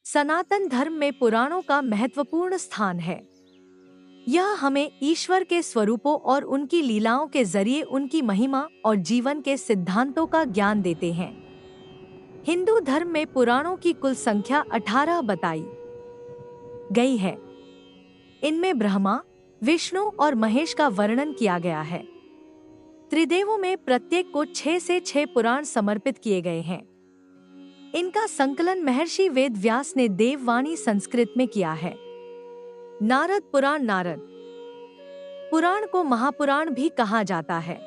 सनातन धर्म में पुराणों का महत्वपूर्ण स्थान है। यह हमें ईश्वर के स्वरूपों और उनकी लीलाओं के जरिए उनकी महिमा और जीवन के सिद्धांतों का ज्ञान देते हैं। हिंदू धर्म में पुराणों की कुल संख्या 18 बताई गई है। इनमें ब्रह्मा, विष्णु और महेश का वर्णन किया गया है। त्रिदेवों में प्रत्येक को 6 से 6 पुराण समर्पित किए गए हैं। इनका संकलन महर्षि वेद व्यास ने देववाणी संस्कृत में किया है। नारद पुराण। नारद पुराण को महापुराण भी कहा जाता है।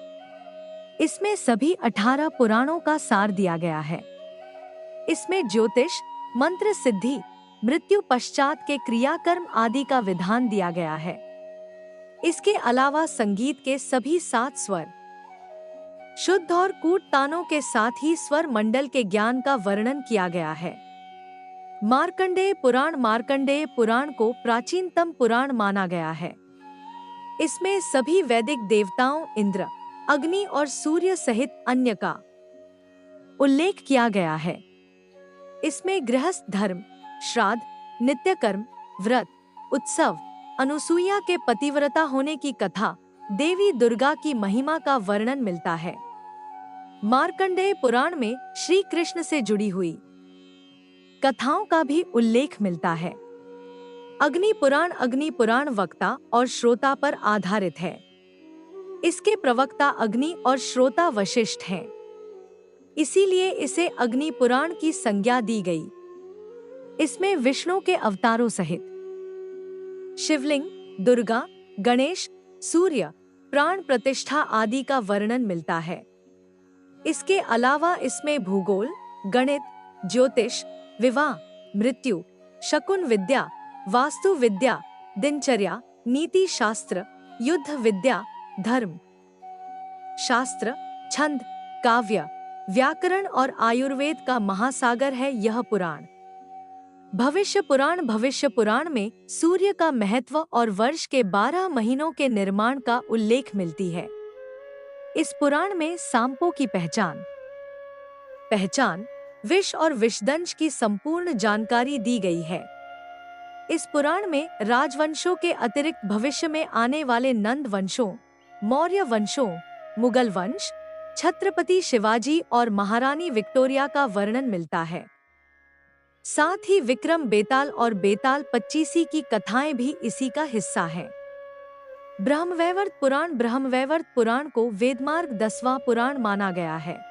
इसमें सभी 18 पुराणों का सार दिया गया है। इसमें ज्योतिष, मंत्र सिद्धि, मृत्यु पश्चात के क्रियाकर्म आदि का विधान दिया गया है। इसके अलावा संगीत के सभी 7 स्वर, शुद्ध और कूट तानों के साथ ही स्वर मंडल के ज्ञान का वर्णन किया गया है। मार्कंडेय पुराण। मार्कंडेय पुराण को प्राचीनतम पुराण माना गया है। इसमें सभी वैदिक देवताओं इंद्र, अग्नि और सूर्य सहित अन्य का उल्लेख किया गया है। इसमें गृहस्थ धर्म, श्राद्ध, नित्य कर्म, व्रत, उत्सव, अनुसूया के पतिव्रता होने की कथा, देवी दुर्गा की महिमा का वर्णन मिलता है। मार्कंडेय पुराण में श्री कृष्ण से जुड़ी हुई कथाओं का भी उल्लेख मिलता है। अग्नि पुराण वक्ता और श्रोता पर आधारित है। इसके प्रवक्ता अग्नि और श्रोता वशिष्ठ हैं। इसीलिए इसे अग्नि पुराण की संज्ञा दी गई। इसमें विष्णु के अवतारों सहित शिवलिंग, दुर्गा, गणेश, सूर्य, प्राण प्रतिष्ठा आदि का वर्णन मिलता है। इसके अलावा इसमें भूगोल, गणित, ज्योतिष, विवाह, मृत्यु, शकुन विद्या, वास्तु विद्या, दिनचर्या, नीति शास्त्र, युद्ध विद्या, धर्म शास्त्र, छंद, काव्य, व्याकरण और आयुर्वेद का महासागर है यह पुराण। भविष्य पुराण में सूर्य का महत्व और वर्ष के 12 महीनों के निर्माण का उल्लेख मिलती है। इस पुराण में सांपों की पहचान, विष और विषदंश की संपूर्ण जानकारी दी गई है। इस पुराण में राजवंशों के अतिरिक्त भविष्य में आने वाले नंद वंशों, मौर्य वंशों, मुगल वंश, छत्रपति शिवाजी और महारानी विक्टोरिया का वर्णन मिलता है। साथ ही विक्रम बेताल और बेताल पच्चीसी की कथाएं भी इसी का हिस्सा हैं। ब्रह्मवैवर्त पुराण को वेदमार्ग 10वां पुराण माना गया है।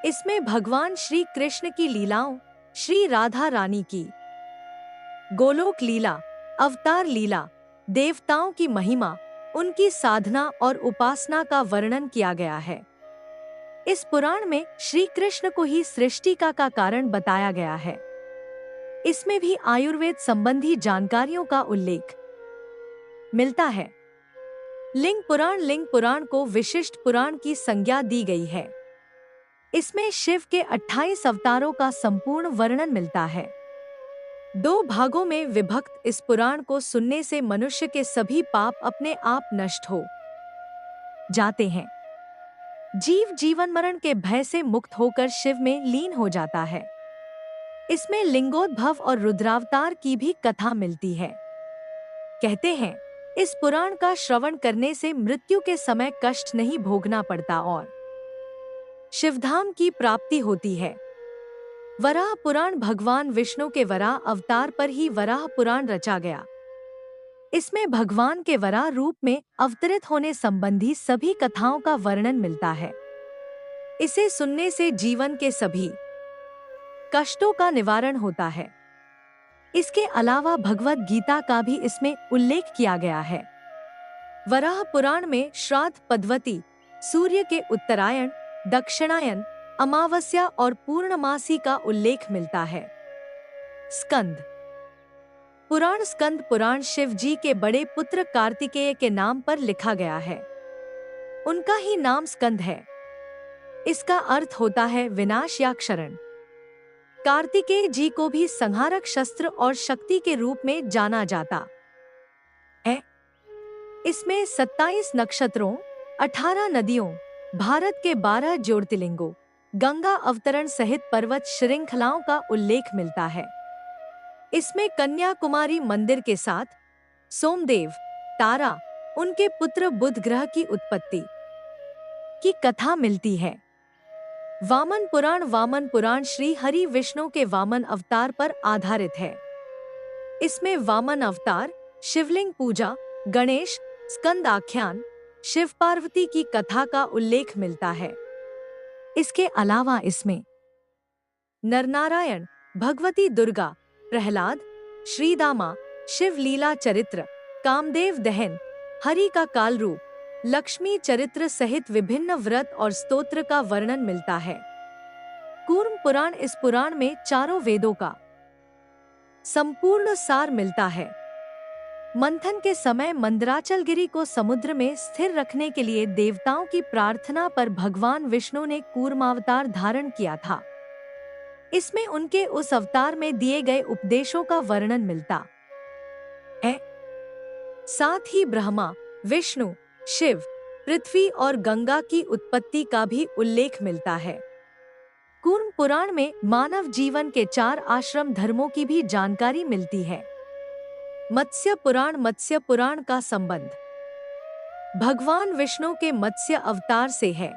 इसमें भगवान श्री कृष्ण की लीलाओं, श्री राधा रानी की गोलोक लीला, अवतार लीला, देवताओं की महिमा, उनकी साधना और उपासना का वर्णन किया गया है। इस पुराण में श्री कृष्ण को ही सृष्टि का कारण बताया गया है। इसमें भी आयुर्वेद संबंधी जानकारियों का उल्लेख मिलता है। लिंग पुराण को विशिष्ट पुराण की संज्ञा दी गई है। इसमें शिव के 28 अवतारों का संपूर्ण वर्णन मिलता है। 2 भागों में विभक्त इस पुराण को सुनने से मनुष्य के सभी पाप अपने आप नष्ट हो जाते हैं। जीव जीवन मरण के भय से मुक्त होकर शिव में लीन हो जाता है। इसमें लिंगोद्भव और रुद्रावतार की भी कथा मिलती है। कहते हैं इस पुराण का श्रवण करने से मृत्यु के समय कष्ट नहीं भोगना पड़ता और शिवधाम की प्राप्ति होती है। वराह पुराण भगवान विष्णु के वराह अवतार पर ही वराह पुराण रचा गया। इसमें भगवान के वराह रूप में अवतरित होने संबंधी सभी कथाओं का वर्णन मिलता है। इसे सुनने से जीवन के सभी कष्टों का निवारण होता है। इसके अलावा भगवद गीता का भी इसमें उल्लेख किया गया है। वराह पुराण में श्राद्ध पद्धति, सूर्य के उत्तरायण, दक्षिणायन, अमावस्या और पूर्णमासी का उल्लेख मिलता है। स्कंद पुराण शिव जी के बड़े पुत्र कार्तिकेय के नाम पर लिखा गया है। उनका ही नाम स्कंद है। इसका अर्थ होता है विनाश या क्षरण। कार्तिकेय जी को भी संहारक शस्त्र और शक्ति के रूप में जाना जाता है। इसमें 27 नक्षत्रों, 18 नदियों, भारत के 12 ज्योतिर्लिंगों, गंगा अवतरण सहित पर्वत श्रृंखलाओं का उल्लेख मिलता है। इसमें कन्याकुमारी मंदिर के साथ सोमदेव, तारा, उनके पुत्र बुध ग्रह की उत्पत्ति की कथा मिलती है। वामन पुराण श्री हरि विष्णु के वामन अवतार पर आधारित है। इसमें वामन अवतार, शिवलिंग पूजा, गणेश, स्कंद आख्यान, शिव पार्वती की कथा का उल्लेख मिलता है। इसके अलावा इसमें नरनारायण, भगवती दुर्गा, प्रहलाद, श्रीदामा, शिव लीला चरित्र, कामदेव दहन, हरि का काल रूप, लक्ष्मी चरित्र सहित विभिन्न व्रत और स्तोत्र का वर्णन मिलता है। कूर्म पुराण, इस पुराण में चारों वेदों का संपूर्ण सार मिलता है। मंथन के समय मंदराचलगिरी को समुद्र में स्थिर रखने के लिए देवताओं की प्रार्थना पर भगवान विष्णु ने कूर्मावतार धारण किया था। इसमें उनके उस अवतार में दिए गए उपदेशों का वर्णन मिलता है। साथ ही ब्रह्मा, विष्णु, शिव, पृथ्वी और गंगा की उत्पत्ति का भी उल्लेख मिलता है। कूर्म पुराण में मानव जीवन के 4 आश्रम धर्मों की भी जानकारी मिलती है। मत्स्य पुराण का संबंध भगवान विष्णु के मत्स्य अवतार से है।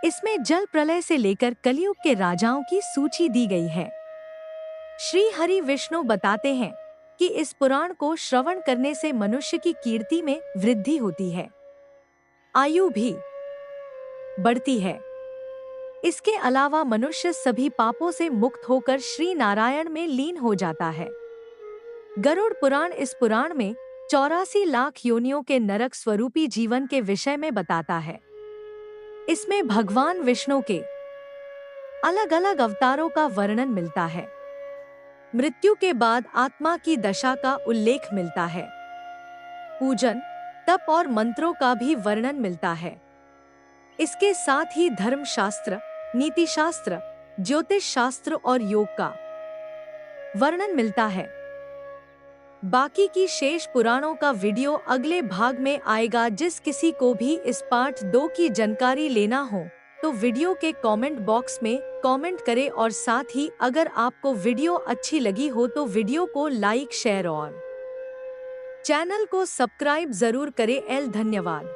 इसमें जल प्रलय से लेकर कलयुग के राजाओं की सूची दी गई है। श्री हरि विष्णु बताते हैं कि इस पुराण को श्रवण करने से मनुष्य की कीर्ति में वृद्धि होती है, आयु भी बढ़ती है। इसके अलावा मनुष्य सभी पापों से मुक्त होकर श्री नारायण में लीन हो जाता है। गरुड़ पुराण, इस पुराण में 84 लाख योनियों के नरक स्वरूपी जीवन के विषय में बताता है। इसमें भगवान विष्णु के अलग अलग अवतारों का वर्णन मिलता है। मृत्यु के बाद आत्मा की दशा का उल्लेख मिलता है। पूजन, तप और मंत्रों का भी वर्णन मिलता है। इसके साथ ही धर्मशास्त्र, नीति शास्त्र, ज्योतिष शास्त्र और योग का वर्णन मिलता है। बाकी की शेष पुराणों का वीडियो अगले भाग में आएगा। जिस किसी को भी इस पार्ट 2 की जानकारी लेना हो तो वीडियो के कमेंट बॉक्स में कमेंट करें और साथ ही अगर आपको वीडियो अच्छी लगी हो तो वीडियो को लाइक, शेयर और चैनल को सब्सक्राइब जरूर करें। धन्यवाद।